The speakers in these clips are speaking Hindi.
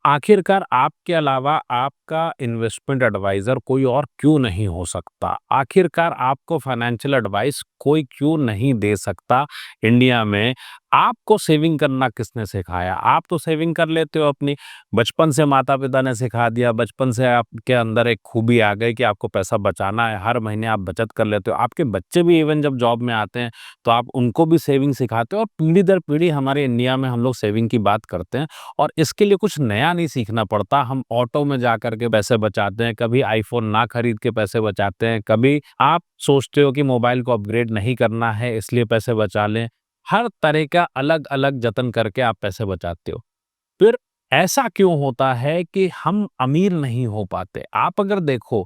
आखिरकार आपके अलावा आपका इन्वेस्टमेंट एडवाइज़र कोई और क्यों नहीं हो सकता? आखिरकार आपको फाइनेंशियल एडवाइस कोई क्यों नहीं दे सकता इंडिया में? आपको सेविंग करना किसने सिखाया? आप तो सेविंग कर लेते हो अपनी, बचपन से माता-पिता ने सिखा दिया, बचपन से आपके अंदर एक खूबी आ गई कि आपको पैसा बचाना है, हर महीने आप बचत कर लेते हो। आपके बच्चे भी इवन जब जॉब में आते हैं, तो आप उनको भी सेविंग सिखाते हो और पीढ़ी दर पीढ़ी हमारे इंडिया में हम लोग सेविंग की बात करते हैं। और इसके लिए कुछ नया नहीं सीखना पड़ता। हम ऑटो में जा कर के पैसे बचाते हैं, कभी आईफ़ोन ना खरीद के पैसे बचाते हैं, कभी आप सोचते हो कि मोबाइल को अपग्रेड नहीं करना है इसलिए पैसे बचा लें। हर तरह का अलग-अलग जतन करके आप पैसे बचाते हो। फिर ऐसा क्यों होता है कि हम अमीर नहीं हो पाते? आप अगर देखो,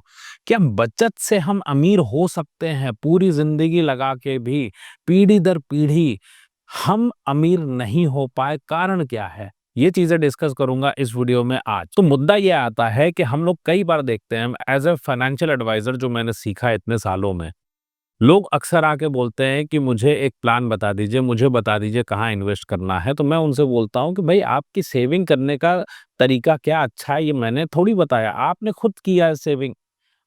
क्या बचत से हम अमीर हो सकते हैं पूरी ज़िंदगी लगा के भी, पीढ़ी दर पीढ़ी हम अमीर नहीं हो पाए, कारण क्या है? ये चीज़ें डिस्कस करूँगा इस वीडियो में आज। तो मुद्दा ये आता है कि हम लोग कई बार देखते हैं एज़ अ फाइनेंशियल एडवाइज़र जो मैंने सीखा है इतने सालों में, लोग अक्सर आके बोलते हैं कि मुझे एक प्लान बता दीजिए, मुझे बता दीजिए कहाँ इन्वेस्ट करना है। तो मैं उनसे बोलता हूँ कि भई आपकी सेविंग करने का तरीका क्या अच्छा है ये मैंने थोड़ी बताया, आपने खुद किया है सेविंग।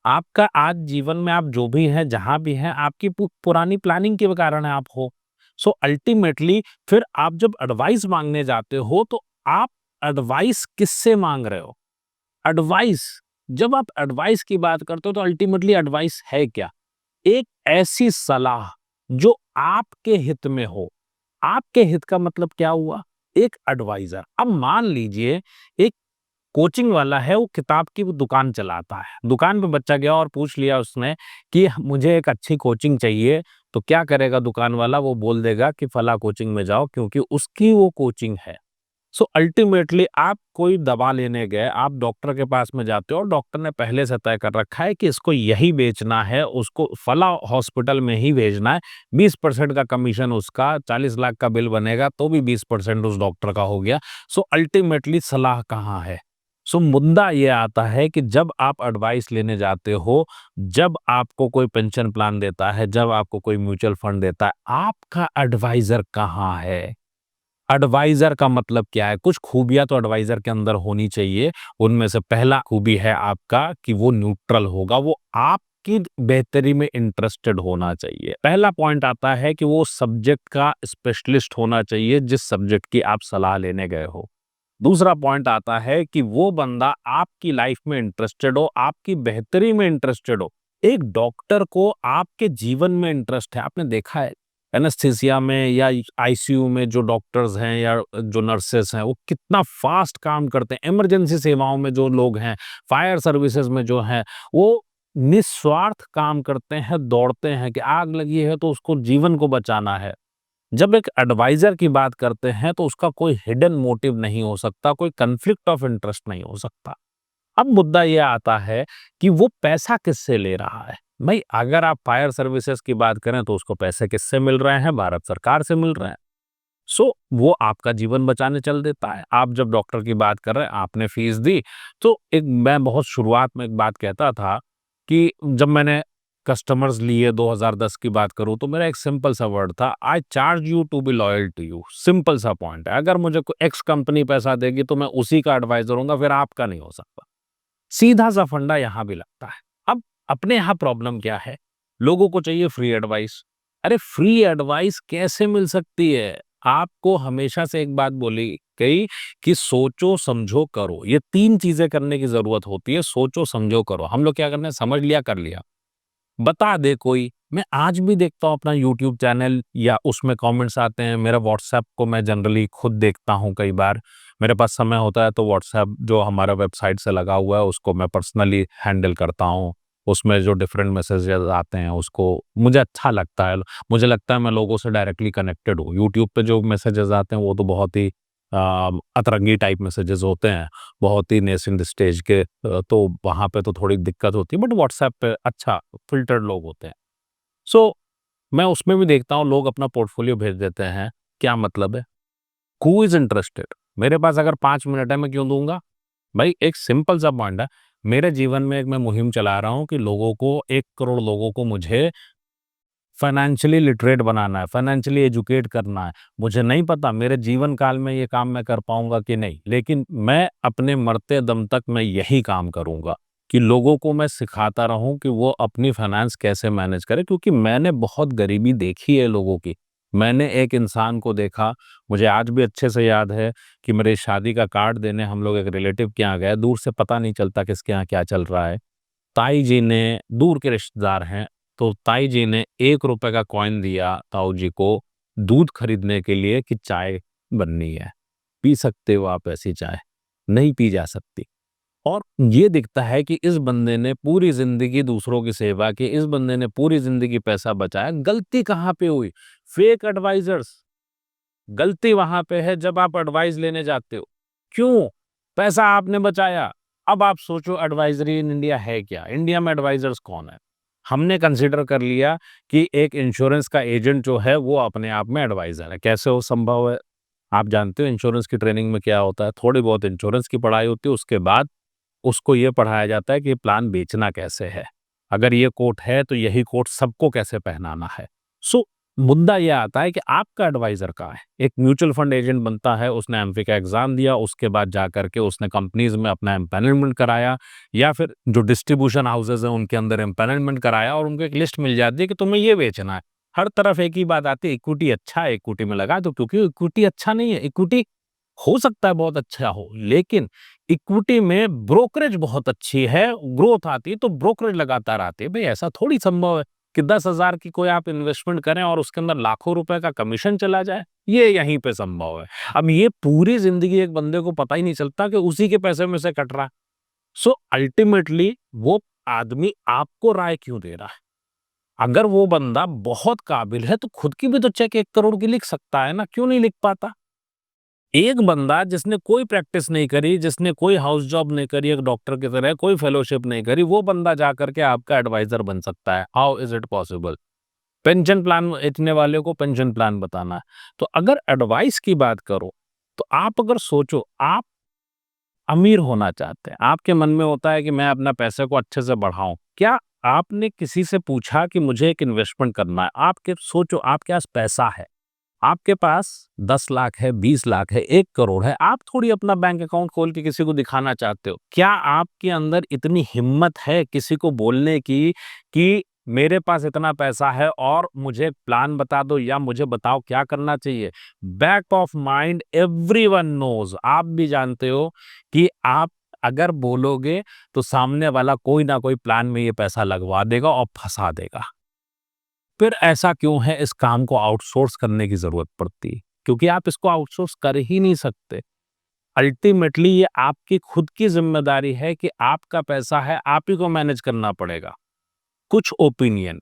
आपका आज जीवन में आप जो भी हैं, जहाँ भी हैं, आपकी पुरानी प्लानिंग के कारण आप हो। सो अल्टीमेटली फिर आप जब एडवाइस माँगने जाते हो, तो आप एडवाइस किससे माँग रहे हो? एडवाइस जब आप एडवाइस की बात करते हो, तो अल्टीमेटली एडवाइस है क्या? एक ऐसी सलाह जो आपके हित में हो। आपके हित का मतलब क्या हुआ? एक एडवाइज़र। अब मान लीजिए एक कोचिंग वाला है, वो किताब की वो दुकान चलाता है। दुकान पे बच्चा गया और पूछ लिया उसने कि मुझे एक अच्छी कोचिंग चाहिए, तो क्या करेगा दुकान वाला? वो बोल देगा कि फला कोचिंग में जाओ क्योंकि उसकी वो कोचिंग है। सो अल्टीमेटली आप कोई दवा लेने गए, आप डॉक्टर के पास में जाते हो और डॉक्टर ने पहले से तय कर रखा है कि इसको यही बेचना है, उसको फला हॉस्पिटल में ही भेजना है। 20% का कमीशन उसका, 40 लाख का बिल बनेगा तो भी 20% उस डॉक्टर का हो गया। सो अल्टीमेटली सलाह कहाँ है? सो मुद्दा ये आता है कि जब आप एडवाइस लेने जाते हो, जब आपको कोई पेंशन प्लान देता है, जब आपको कोई म्यूचुअल फंड देता है, आपका एडवाइज़र कहाँ है? एडवाइज़र का मतलब क्या है? कुछ खूबियाँ तो एडवाइज़र के अंदर होनी चाहिए। उनमें से पहला खूबी है आपका कि वो न्यूट्रल होगा, वो आपकी बेहतरी में इंटरेस्टेड होना चाहिए। पहला पॉइंट आता है कि वो सब्जेक्ट का स्पेशलिस्ट होना चाहिए, जिस सब्जेक्ट की आप सलाह लेने गए हो। दूसरा पॉइंट आता है कि वो बंदा आपकी लाइफ़ में इंटरेस्टेड हो, आपकी बेहतरी में इंटरेस्टेड हो। एक डॉक्टर को आपके जीवन में इंटरेस्ट है। आपने देखा है एनेस्थीसिया में या आईसीयू में जो डॉक्टर्स हैं या जो नर्सेस हैं, वो कितना फास्ट काम करते हैं। इमरजेंसी सेवाओं में जो लोग हैं, फायर सर्विसेज में जो हैं, वो निस्वार्थ काम करते हैं, दौड़ते हैं कि आग लगी है तो उसको जीवन को बचाना है। जब एक एडवाइज़र की बात करते हैं तो उसका कोई हिडन मोटिव नहीं हो सकता, कोई कॉन्फ्लिक्ट ऑफ इंटरेस्ट नहीं हो सकता। अब मुद्दा ये आता है कि वो पैसा किससे ले रहा है? भई अगर आप फायर सर्विसेज़ की बात करें तो उसको पैसे किससे मिल रहे हैं? भारत सरकार से मिल रहे हैं। सो वो आपका जीवन बचाने चल देता है। आप जब डॉक्टर की बात कर रहे हैं, आपने फीस दी, तो एक मैं बहुत शुरुआत में एक बात कहता था कि जब मैंने कस्टमर्स लिए 2010 की बात करूँ तो मेरा एक सिंपल सा वर्ड था, I charge you to be loyal to you. Simple सा पॉइंट है। अगर मुझे कोई एक्स कंपनी पैसा देगी तो मैं उसी का एडवाइज़र हूँगा, फिर आपका नहीं हो सकता। सीधा-सा फंडा यहाँ भी लगता है। अब अपने यहाँ प्रॉब्लम क्या है? लोगों को चाहिए फ्री एडवाइस। अरे फ्री एडवाइस कैसे मिल सकती है? आपको हमेशा से एक बात बोली गई कि सोचो, समझो, करो। ये 3 चीज़ें करने की ज़रूरत होती है, सोचो, समझो, करो। हम लोग क्या करते हैं, समझ लिया, कर लिया। बता दे कोई। मैं आज भी देखता हूँ अपना यूट्यूब चैनल या उसमें कमेंट्स आते हैं, मेरा व्हाट्सएप को मैं जनरली खुद देखता हूँ कई बार। मेरे पास समय होता है तो व्हाट्सएप जो हमारा वेबसाइट से लगा हुआ है उसको मैं पर्सनली हैंडल करता हूँ। उसमें जो डिफरेंट मैसेजेस आते हैं उसको मुझे अच्छा लगता है। मुझे लगता है मैं लोगों से डायरेक्टली कनेक्टेड हूँ। यूट्यूब पे जो मैसेजेस आते हैं वो तो बहुत ही अतरंगी टाइप मैसेजेस होते हैं, बहुत ही नेसेंट स्टेज के तो वहाँ पे तो थोड़ी दिक्कत होती है बट व्हाट्सएप पे अच्छा फ़िल्टर्ड लोग होते हैं। सो मैं उसमें भी देखता हूँ लोग अपना पोर्टफ़ोलियो भेज देते हैं, क्या मतलब है? Who is interested? मेरे पास अगर 5 मिनट है मैं क्यों दूँगा? भाई एक सिंपल सा पॉइंट है, मेरे जीवन में एक मैं मुहिम चला रहा हूँ कि लोगों को 1 करोड़ लोगों को मुझे फाइनेंशियली लिटरेट बनाना है, फाइनेंशियली एजुकेट करना है। मुझे नहीं पता मेरे जीवन काल में ये काम मैं कर पाऊँगा कि नहीं, लेकिन मैं अपने मरते दम तक मैं यही काम करूँगा कि लोगों को मैं सिखाता रहूँ कि वो अपनी फाइनेंस कैसे मैनेज करें, क्योंकि मैंने बहुत गरीबी देखी है लोगों की। मैंने एक इंसान को देखा, मुझे आज भी अच्छे से याद है कि मेरी शादी का कार्ड देने हम लोग एक रिलेटिव के यहाँ गए, दूर से पता नहीं चलता किसके यहाँ क्या चल रहा है। ताई जी ने, दूर के रिश्तेदार हैं, तो ताई जी ने ₹1 का कॉइन दिया ताऊ जी को दूध खरीदने के लिए कि चाय बननी है। पी सकते हो आप ऐसी चाय? नहीं पी जा सकती। और ये दिखता है कि इस बंदे ने पूरी ज़िंदगी दूसरों की सेवा की, इस बंदे ने पूरी ज़िंदगी पैसा बचाया। गलती कहाँ पे हुई? Fake advisers. गलती वहाँ पे है जब आप एडवाइस लेने जाते हो। क्यों? पैसा आपने बचाया। अब आप सोचो एडवाइज़री इन इंडिया है क्या? इंडिया में एडवाइज़र्स कौन है? हमने कंसीडर कर लिया कि एक इंश्योरेंस का एजेंट जो है वो अपने आप में एडवाइज़र है। कैसे वो संभव है? आप जानते हो इंश्योरेंस की ट्रेनिंग में क्या होता है? थोड़ी बहुत इंश्योरेंस की पढ़ाई होती है, उसके बाद उसको ये पढ़ाया जाता है कि प्लान बेचना कैसे है। अगर ये कोट है तो यही कोट सबको कैसे पहनाना है। सो मुद्दा ये आता है कि आपका एडवाइज़र कहाँ है? एक म्यूचुअल फंड एजेंट बनता है, उसने एमफे का एग्ज़ाम दिया, उसके बाद जाकर के उसने कंपनीज़ में अपना एम्पैनलमेंट कराया, या फिर जो डिस्ट्रीब्यूशन हाउसेज़ हैं उनके अंदर एम्पैनलमेंट कराया और उनको एक लिस्ट मिल जाती है कि तुम्हें ये बेचना है। हर तरफ एक ही बात आती है, इक्विटी अच्छा है, इक्विटी में लगा दो, क्योंकि इक्विटी अच्छा नहीं है। इक्विटी हो सकता है बहुत अच्छा हो, लेकिन इक्विटी में ब्रोकरेज बहुत अच्छी है, ग्रोथ आती है तो ब्रोकरेज लगातार आती है। भई ऐसा थोड़ी संभव है कि 10,000 की कोई आप इन्वेस्टमेंट करें और उसके अंदर लाखों रुपए का कमीशन चला जाए, ये यहीं पे संभव है। अब ये पूरी ज़िंदगी एक बंदे को पता ही नहीं चलता कि उसी के पैसे में से कट रहा है। सो अल्टीमेटली वो आदमी आपको राय क्यों दे रहा है? अगर वो बंदा बहुत काबिल है तो खुद की भी तो चेक 1 करोड़ की लिख सकता है ना, क्यों नहीं लिख पाता? एक बंदा जिसने कोई प्रैक्टिस नहीं करी, जिसने कोई हाउस जॉब नहीं करी, एक डॉक्टर की तरह कोई फेलोशिप नहीं करी, वो बंदा जा करके आपका एडवाइजर बन सकता है। How is it possible? Pension plan बेचने वाले को पेंशन प्लान बताना है। तो अगर एडवाइस की बात करो, तो आप अगर सोचो, आप अमीर होना चाहते हैं, आपके मन में होता है कि मैं अपना पैसे को अच्छे से बढ़ाऊं। क्या आपने किसी से पूछा कि मुझे एक इन्वेस्टमेंट करना है? आपके सोचो, आपके पास पैसा है, आपके पास 10 लाख है, 20 लाख है, 1 करोड़ है, आप थोड़ी अपना बैंक अकाउंट खोल के किसी को दिखाना चाहते हो। क्या आपके अंदर इतनी हिम्मत है किसी को बोलने की कि मेरे पास इतना पैसा है और मुझे प्लान बता दो या मुझे बताओ क्या करना चाहिए? Back of mind everyone knows, आप भी जानते हो कि आप अगर बोलोगे तो सामने वाला कोई ना कोई प्लान में ये पैसा लगवा देगा और फँसा देगा। फिर ऐसा क्यों है इस काम को आउटसोर्स करने की ज़रूरत पड़ती है? क्योंकि आप इसको आउटसोर्स कर ही नहीं सकते। अल्टीमेटली ये आपकी खुद की ज़िम्मेदारी है कि आपका पैसा है, आप ही को मैनेज करना पड़ेगा। कुछ ओपिनियन,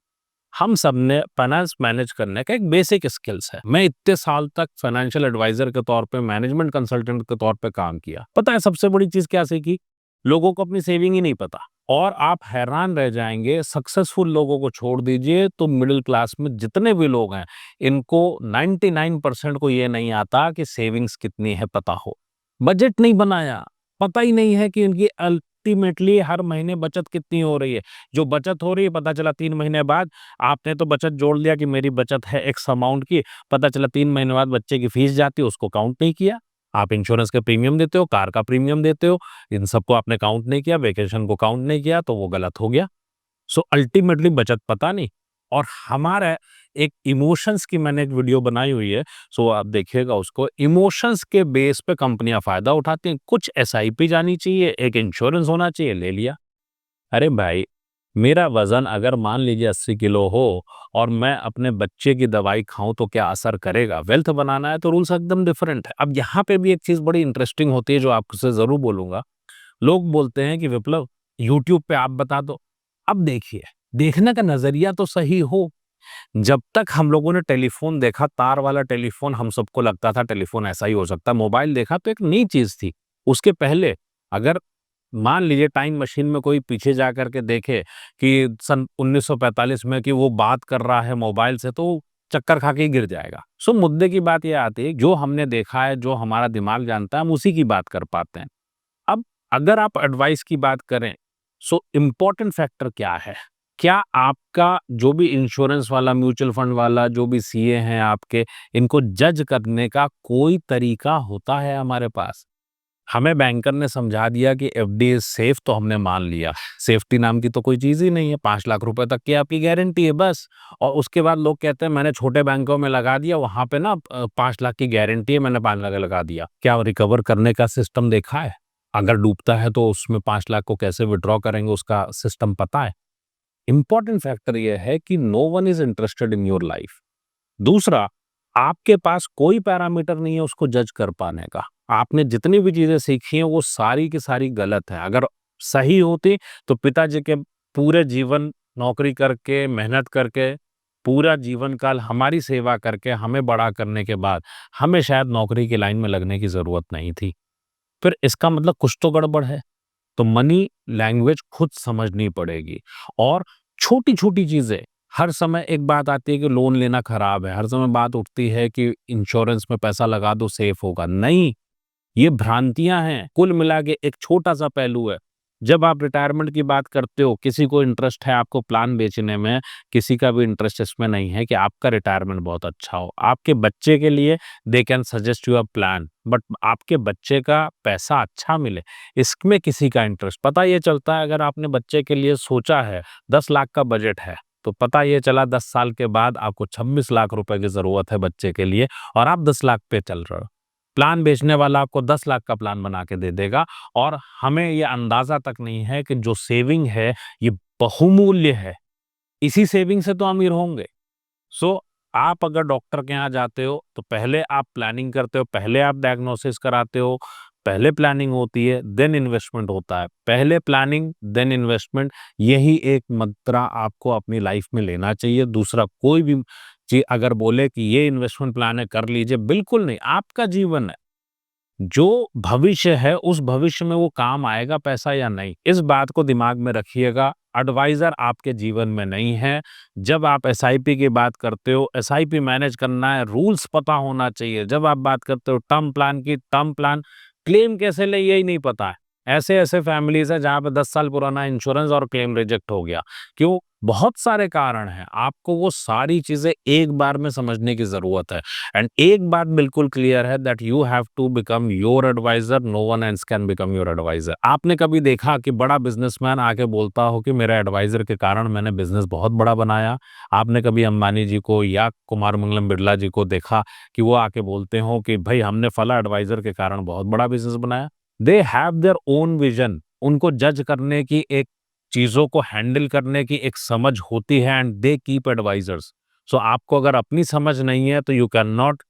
हम सब ने फाइनेंस मैनेज करने का एक बेसिक स्किल्स है। मैं इतने साल तक फाइनेंशियल एडवाइज़र के तौर पे, मैनेजमेंट कंसल्टेंट के तौर पे काम किया। पता है सबसे बड़ी चीज़ क्या सीखी? लोगों को अपनी सेविंग ही नहीं पता। और आप हैरान रह जाएँगे, सक्सेसफुल लोगों को छोड़ दीजिए तो मिडिल क्लास में जितने भी लोग हैं, इनको 99% को ये नहीं आता कि सेविंग्स कितनी है पता हो। बजट नहीं बनाया, पता ही नहीं है कि इनकी अल्टीमेटली हर महीने बचत कितनी हो रही है। जो बचत हो रही है पता चला 3 महीने बाद आपने तो बचत जोड़ लिया कि मेरी बचत है एक्स अमाउंट की, पता चला 3 महीने बाद बच्चे की फीस जाती है, उसको काउंट नहीं किया। आप इंश्योरेंस के प्रीमियम देते हो, कार का प्रीमियम देते हो, इन सबको आपने काउंट नहीं किया, वेकेशन को काउंट नहीं किया, तो वो गलत हो गया। सो अल्टीमेटली बचत पता नहीं। और हमारा एक इमोशंस की मैंने एक वीडियो बनाई हुई है, सो आप देखिएगा उसको। इमोशंस के बेस पे कंपनियां फायदा उठाती हैं। कुछ एसआईपी जानी चाहिए, एक इंश्योरेंस होना चाहिए, ले लिया। अरे भाई, मेरा वजन अगर मान लीजिए 80 किलो हो और मैं अपने बच्चे की दवाई खाऊं तो क्या असर करेगा? वेल्थ बनाना है तो रूल्स एकदम डिफरेंट है। अब यहाँ पे भी एक चीज बड़ी इंटरेस्टिंग होती है जो आपसे जरूर बोलूंगा। लोग बोलते हैं कि विप्लव, यूट्यूब पे आप बता दो। अब देखिए, देखने का नजरिया तो सही हो। जब तक हम लोगों ने टेलीफोन देखा, तार वाला टेलीफोन, हम सबको लगता था टेलीफोन ऐसा ही हो सकता है। मोबाइल देखा तो एक नई चीज थी। उसके पहले अगर मान लीजिए टाइम मशीन में कोई पीछे जा करके देखे कि सन 1945 में कि वो बात कर रहा है मोबाइल से, तो चक्कर खा के ही गिर जाएगा। सो मुद्दे की बात ये आती है, जो हमने देखा है, जो हमारा दिमाग जानता है, हम उसी की बात कर पाते हैं। अब अगर आप एडवाइस की बात करें, सो इम्पोर्टेंट फैक्टर क्या है? क्या आपका जो भी इंश्योरेंस वाला, म्यूचुअल फंड वाला, जो भी सीए हैं आपके, इनको जज करने का कोई तरीका होता है हमारे पास? हमें बैंकर ने समझा दिया कि एफडी इज़ सेफ, तो हमने मान लिया। सेफ्टी नाम की तो कोई चीज़ ही नहीं है, 5 लाख रुपए तक की आपकी गारंटी है बस। और उसके बाद लोग कहते हैं मैंने छोटे बैंकों में लगा दिया, वहाँ पे ना 5 लाख की गारंटी है, मैंने 5 लाख लगा दिया। क्या रिकवर करने का सिस्टम देखा है? अगर डूबता है तो उसमें 5 लाख को कैसे विथड्रॉ करेंगे, उसका सिस्टम पता है? इम्पोर्टेंट फैक्टर ये है कि no one is interested in your life. दूसरा, आपके पास कोई पैरामीटर नहीं है उसको जज कर पाने का। आपने जितनी भी चीज़ें सीखी हैं वो सारी की सारी गलत हैं। अगर सही होती तो पिताजी के पूरे जीवन नौकरी करके, मेहनत करके, पूरा जीवन काल हमारी सेवा करके, हमें बड़ा करने के बाद, हमें शायद नौकरी की लाइन में लगने की ज़रूरत नहीं थी। फिर इसका मतलब कुछ तो गड़बड़ है। तो मनी लैंग्वेज खुद समझनी पड़ेगी। और छोटी-छोटी चीज़ें, हर समय एक बात आती है कि लोन लेना खराब है, हर समय बात उठती है कि इंश्योरेंस में पैसा लगा दो सेफ होगा। नहीं, ये भ्रांतियाँ हैं। कुल मिला के एक छोटा-सा पहलू है। जब आप रिटायरमेंट की बात करते हो, किसी को इंटरेस्ट है आपको प्लान बेचने में, किसी का भी इंटरेस्ट इसमें नहीं है कि आपका रिटायरमेंट बहुत अच्छा हो। आपके बच्चे के लिए they can suggest you a plan, but आपके बच्चे का पैसा अच्छा मिले, इसमें किसी का इंटरेस्ट पता ये चलता है। अगर आपने बच्चे के लिए सोचा है, 10 लाख का बजट है, तो पता ये चला 10 साल के बाद आपको 26 लाख रुपए की ज़रूरत है बच्चे के लिए और आप 10 लाख पे चल रहे हो। प्लान बेचने वाला आपको 10 लाख का प्लान बना के दे देगा और हमें ये अंदाज़ा तक नहीं है कि जो सेविंग है, ये बहुमूल्य है। इसी सेविंग से तो अमीर होंगे। सो आप अगर डॉक्टर के यहाँ जाते हो, तो पहले आप प्लानिंग करते हो, पहले आप डायग्नोसिस कराते हो, पहले प्लानिंग होती है, देन इन्वेस्टमेंट होता है। पहले प्लानिंग, देन इन्वेस्टमेंट, यही एक मंत्रा आपको अपनी लाइफ में लेना चाहिए। दूसरा कोई भी चीज़ अगर बोले कि ये इन्वेस्टमेंट प्लान है, कर लीजिए, बिल्कुल नहीं। आपका जीवन है। जो भविष्य है, उस भविष्य में वो काम आएगा पैसा या नहीं, इस बात को दिमाग में रखिएगा। एडवाइज़र आपके जीवन में नहीं है। जब आप एसआईपी की बात करते हो, एसआईपी मैनेज करना है, रूल्स पता होना चाहिए। जब आप बात करते हो टर्म प्लान की, टर्म प्लान क्लेम कैसे लें यही नहीं पता है। ऐसे-ऐसे फैमिलीज़ हैं जहाँ पे 10 साल पुराना इंश्योरेंस और क्लेम रिजेक्ट हो गया। क्यों? बहुत सारे कारण हैं। आपको वो सारी चीज़ें एक बार में समझने की ज़रूरत है। एंड एक बात बिल्कुल क्लियर है that you have to become your advisor, no one else can become your advisor. आपने कभी देखा कि बड़ा बिजनेसमैन आके बोलता हो कि मेरे एडवाइजर के कारण मैंने बिजनेस बहुत बड़ा बनाया? आपने कभी अंबानी जी को या कुमार मंगलम बिरला जी को देखा कि वो आके बोलते हो कि भाई हमने फला एडवाइजर के कारण बहुत बड़ा बिजनेस बनाया? They have their own vision. उनको जज करने की, एक चीजों को हैंडल करने की एक समझ होती है and they keep advisers. So आपको अगर अपनी समझ नहीं है तो you can not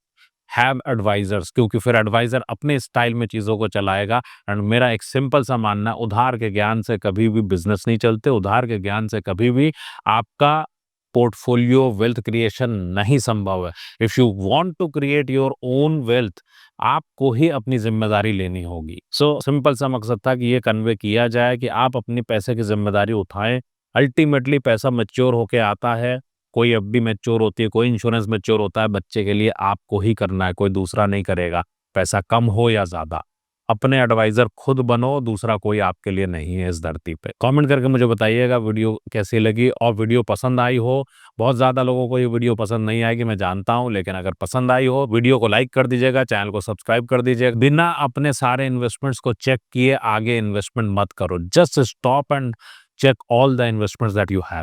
have advisers, क्योंकि फिर एडवाइजर अपने स्टाइल में चीज़ों को चलाएगा। एंड मेरा एक सिंपल सा मानना है, उधार के ज्ञान से कभी भी बिजनेस नहीं चलते, उधार के ज्ञान से कभी भी आपका पोर्टफोलियो वेल्थ क्रिएशन नहीं संभव है। If you want to create your own wealth, आपको ही अपनी जिम्मेदारी लेनी होगी। सो सिंपल सा मकसद था कि ये कन्वे किया जाए कि आप अपनी पैसे की जिम्मेदारी उठाएं। अल्टीमेटली पैसा मैच्योर होके आता है, कोई एफडी मैच्योर होती है, कोई इंश्योरेंस मैच्योर होता है, बच्चे के लिए आपको ही करना है, कोई दूसरा नहीं करेगा। पैसा कम हो या ज़्यादा, अपने एडवाइज़र खुद बनो, दूसरा कोई आपके लिए नहीं है इस धरती पे। कमेंट करके मुझे बताइएगा वीडियो कैसी लगी और वीडियो पसंद आई हो। बहुत ज़्यादा लोगों को ये वीडियो पसंद नहीं आएगी, मैं जानता हूँ, लेकिन अगर पसंद आई हो, वीडियो को लाइक कर दीजिएगा, चैनल को सब्सक्राइब कर दीजिएगा। बिना अपने सारे इन्वेस्टमेंट्स को चेक किए आगे इन्वेस्टमेंट मत करो। Just stop and check all the investments that you have.